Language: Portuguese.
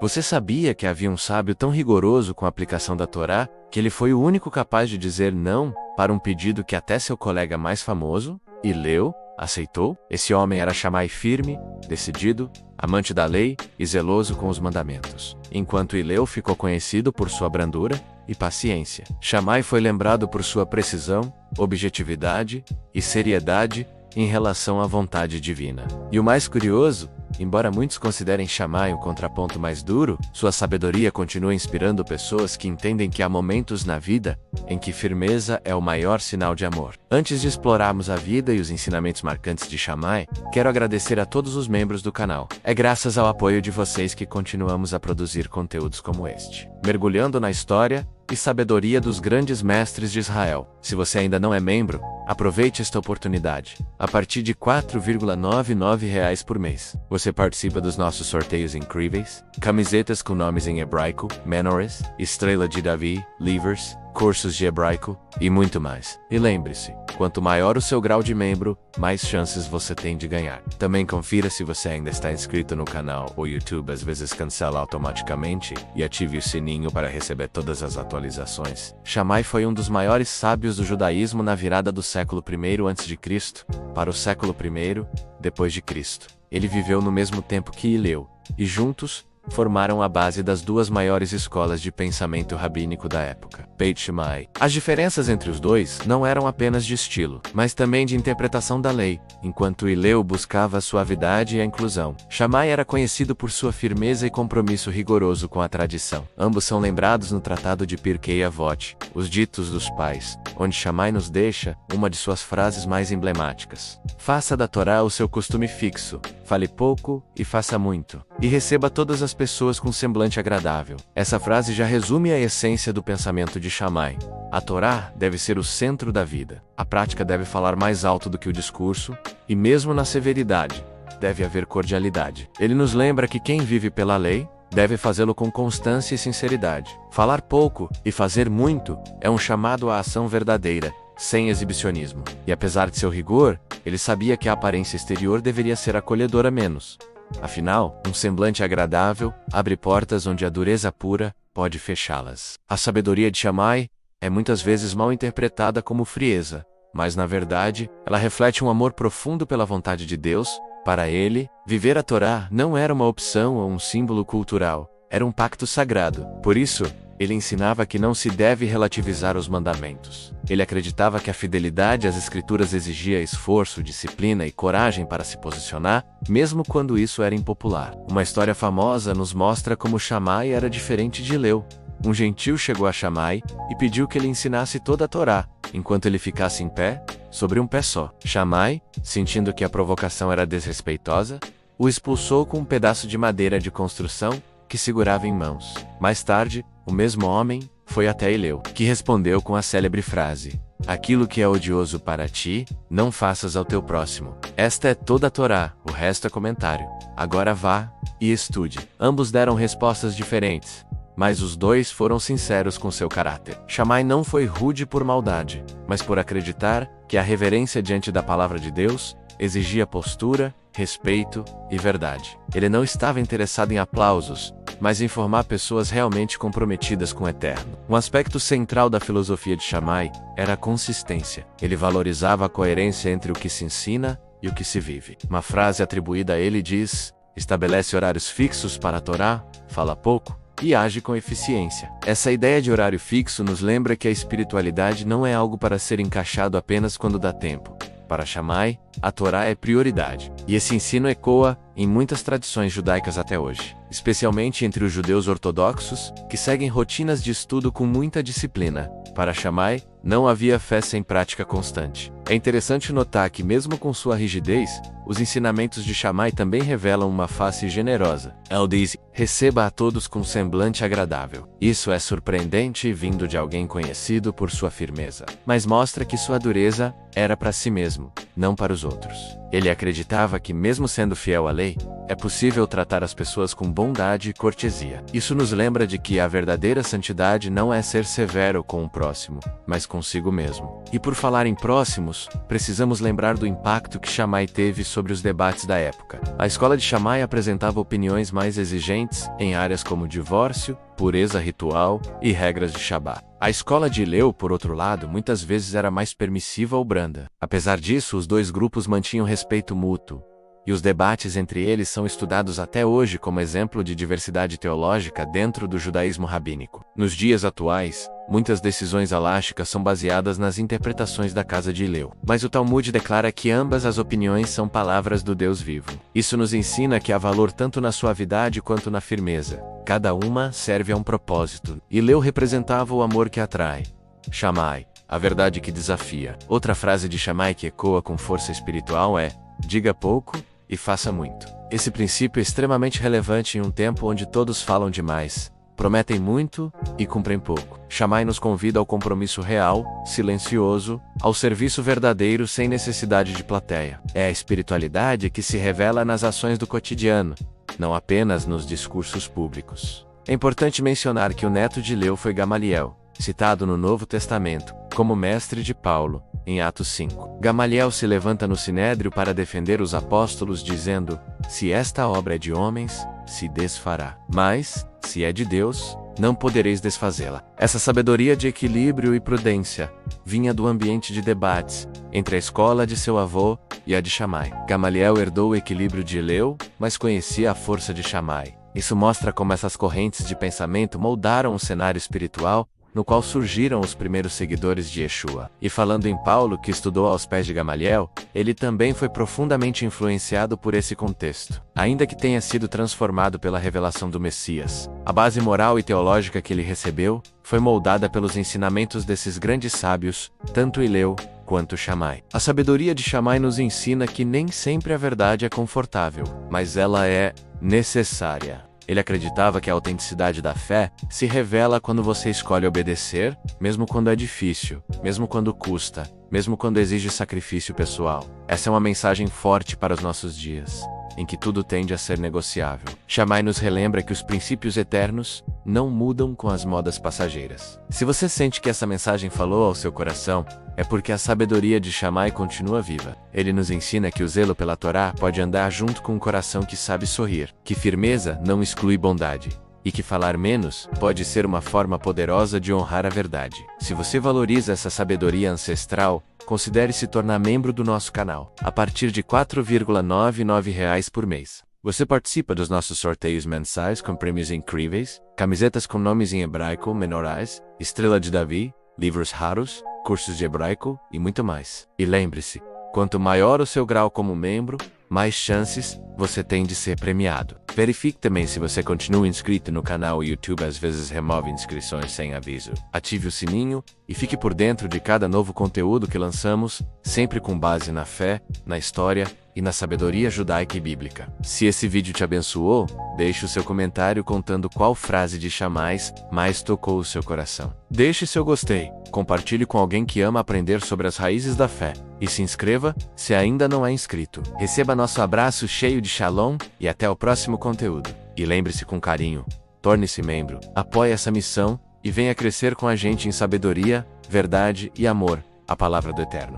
Você sabia que havia um sábio tão rigoroso com a aplicação da Torá, que ele foi o único capaz de dizer não para um pedido que até seu colega mais famoso, Hileu, aceitou? Esse homem era Shammai firme, decidido, amante da lei e zeloso com os mandamentos. Enquanto Hileu ficou conhecido por sua brandura e paciência, Shammai foi lembrado por sua precisão, objetividade e seriedade em relação à vontade divina. E o mais curioso, embora muitos considerem Shammai um contraponto mais duro, sua sabedoria continua inspirando pessoas que entendem que há momentos na vida em que firmeza é o maior sinal de amor. Antes de explorarmos a vida e os ensinamentos marcantes de Shammai, quero agradecer a todos os membros do canal. É graças ao apoio de vocês que continuamos a produzir conteúdos como este, mergulhando na história e sabedoria dos grandes mestres de Israel. Se você ainda não é membro, aproveite esta oportunidade. A partir de R$ 4,99 por mês, você participa dos nossos sorteios incríveis, camisetas com nomes em hebraico, Menores, Estrela de Davi, Livers, cursos de hebraico e muito mais. E lembre-se, quanto maior o seu grau de membro, mais chances você tem de ganhar. Também confira se você ainda está inscrito no canal. O YouTube às vezes cancela automaticamente, e ative o sininho para receber todas as atualizações. Shammai foi um dos maiores sábios do judaísmo na virada do século I a.C. para o século I depois de Cristo. Ele viveu no mesmo tempo que Hileu, e juntos formaram a base das duas maiores escolas de pensamento rabínico da época, Beit Shammai. As diferenças entre os dois não eram apenas de estilo, mas também de interpretação da lei. Enquanto Hileu buscava a suavidade e a inclusão, Shammai era conhecido por sua firmeza e compromisso rigoroso com a tradição. Ambos são lembrados no Tratado de Pirkei Avot, Os Ditos dos Pais, onde Shammai nos deixa uma de suas frases mais emblemáticas: faça da Torá o seu costume fixo, fale pouco e faça muito, e receba todas as pessoas com semblante agradável. Essa frase já resume a essência do pensamento de Shammai. A Torá deve ser o centro da vida. A prática deve falar mais alto do que o discurso, e mesmo na severidade, deve haver cordialidade. Ele nos lembra que quem vive pela lei deve fazê-lo com constância e sinceridade. Falar pouco e fazer muito é um chamado à ação verdadeira, sem exibicionismo. E apesar de seu rigor, ele sabia que a aparência exterior deveria ser acolhedora menos. Afinal, um semblante agradável abre portas onde a dureza pura pode fechá-las. A sabedoria de Shammai é muitas vezes mal interpretada como frieza, mas na verdade, ela reflete um amor profundo pela vontade de Deus. Para ele, viver a Torá não era uma opção ou um símbolo cultural, era um pacto sagrado. Por isso, ele ensinava que não se deve relativizar os mandamentos. Ele acreditava que a fidelidade às escrituras exigia esforço, disciplina e coragem para se posicionar, mesmo quando isso era impopular. Uma história famosa nos mostra como Shammai era diferente de Hileu. Um gentil chegou a Shammai e pediu que ele ensinasse toda a Torá, enquanto ele ficasse em pé, sobre um pé só. Shammai, sentindo que a provocação era desrespeitosa, o expulsou com um pedaço de madeira de construção que segurava em mãos. Mais tarde, o mesmo homem foi até Hileu, que respondeu com a célebre frase: aquilo que é odioso para ti, não faças ao teu próximo. Esta é toda a Torá, o resto é comentário. Agora vá e estude. Ambos deram respostas diferentes, mas os dois foram sinceros com seu caráter. Shammai não foi rude por maldade, mas por acreditar que a reverência diante da palavra de Deus exigia postura, respeito e verdade. Ele não estava interessado em aplausos, mas em formar pessoas realmente comprometidas com o eterno. Um aspecto central da filosofia de Shammai era a consistência. Ele valorizava a coerência entre o que se ensina e o que se vive. Uma frase atribuída a ele diz: estabelece horários fixos para a Torá, fala pouco e age com eficiência. Essa ideia de horário fixo nos lembra que a espiritualidade não é algo para ser encaixado apenas quando dá tempo. Para Shammai, a Torá é prioridade. E esse ensino ecoa em muitas tradições judaicas até hoje, especialmente entre os judeus ortodoxos, que seguem rotinas de estudo com muita disciplina. Para Shammai, não havia fé sem prática constante. É interessante notar que, mesmo com sua rigidez, os ensinamentos de Shammai também revelam uma face generosa. Ele diz: receba a todos com semblante agradável. Isso é surpreendente vindo de alguém conhecido por sua firmeza, mas mostra que sua dureza era para si mesmo. não para os outros. Ele acreditava que, mesmo sendo fiel à lei, é possível tratar as pessoas com bondade e cortesia. Isso nos lembra de que a verdadeira santidade não é ser severo com o próximo, mas consigo mesmo. E por falar em próximos, precisamos lembrar do impacto que Shammai teve sobre os debates da época. A escola de Shammai apresentava opiniões mais exigentes em áreas como divórcio, pureza ritual e regras de Shabat. A escola de Hillel, por outro lado, muitas vezes era mais permissiva ou branda. Apesar disso, os dois grupos mantinham respeito mútuo, e os debates entre eles são estudados até hoje como exemplo de diversidade teológica dentro do judaísmo rabínico. Nos dias atuais, muitas decisões halásticas são baseadas nas interpretações da casa de Hillel. Mas o Talmud declara que ambas as opiniões são palavras do Deus vivo. Isso nos ensina que há valor tanto na suavidade quanto na firmeza. Cada uma serve a um propósito. Hillel representava o amor que atrai. Shammai, a verdade que desafia. Outra frase de Shammai que ecoa com força espiritual é: diga pouco e faça muito. Esse princípio é extremamente relevante em um tempo onde todos falam demais, prometem muito e cumprem pouco. Shammai nos convida ao compromisso real, silencioso, ao serviço verdadeiro sem necessidade de plateia. É a espiritualidade que se revela nas ações do cotidiano, não apenas nos discursos públicos. É importante mencionar que o neto de Hillel foi Gamaliel, citado no Novo Testamento como mestre de Paulo, em Atos 5. Gamaliel se levanta no sinédrio para defender os apóstolos, dizendo: se esta obra é de homens, se desfará. Mas, se é de Deus, não podereis desfazê-la. Essa sabedoria de equilíbrio e prudência vinha do ambiente de debates entre a escola de seu avô e a de Shammai. Gamaliel herdou o equilíbrio de Hillel, mas conhecia a força de Shammai. Isso mostra como essas correntes de pensamento moldaram o cenário espiritual no qual surgiram os primeiros seguidores de Yeshua. E falando em Paulo, que estudou aos pés de Gamaliel, ele também foi profundamente influenciado por esse contexto. Ainda que tenha sido transformado pela revelação do Messias, a base moral e teológica que ele recebeu foi moldada pelos ensinamentos desses grandes sábios, tanto Hillel quanto Shammai. A sabedoria de Shammai nos ensina que nem sempre a verdade é confortável, mas ela é necessária. Ele acreditava que a autenticidade da fé se revela quando você escolhe obedecer, mesmo quando é difícil, mesmo quando custa, mesmo quando exige sacrifício pessoal. Essa é uma mensagem forte para os nossos dias, em que tudo tende a ser negociável. Shammai nos relembra que os princípios eternos não mudam com as modas passageiras. Se você sente que essa mensagem falou ao seu coração, é porque a sabedoria de Shammai continua viva. Ele nos ensina que o zelo pela Torá pode andar junto com um coração que sabe sorrir, que firmeza não exclui bondade, e que falar menos pode ser uma forma poderosa de honrar a verdade. Se você valoriza essa sabedoria ancestral, considere se tornar membro do nosso canal, a partir de R$ 4,99 por mês. Você participa dos nossos sorteios mensais com prêmios incríveis, camisetas com nomes em hebraico, menorás, Estrela de Davi, livros raros, cursos de hebraico e muito mais. E lembre-se, quanto maior o seu grau como membro, mais chances você tem de ser premiado. Verifique também se você continua inscrito no canal. O YouTube às vezes remove inscrições sem aviso. Ative o sininho e fique por dentro de cada novo conteúdo que lançamos, sempre com base na fé, na história e na sabedoria judaica e bíblica. Se esse vídeo te abençoou, deixe o seu comentário contando qual frase de Shammai mais tocou o seu coração. Deixe seu gostei, compartilhe com alguém que ama aprender sobre as raízes da fé, e se inscreva se ainda não é inscrito. Receba nosso abraço cheio de shalom e até o próximo conteúdo. E lembre-se com carinho, torne-se membro, apoie essa missão e venha crescer com a gente em sabedoria, verdade e amor, a palavra do Eterno.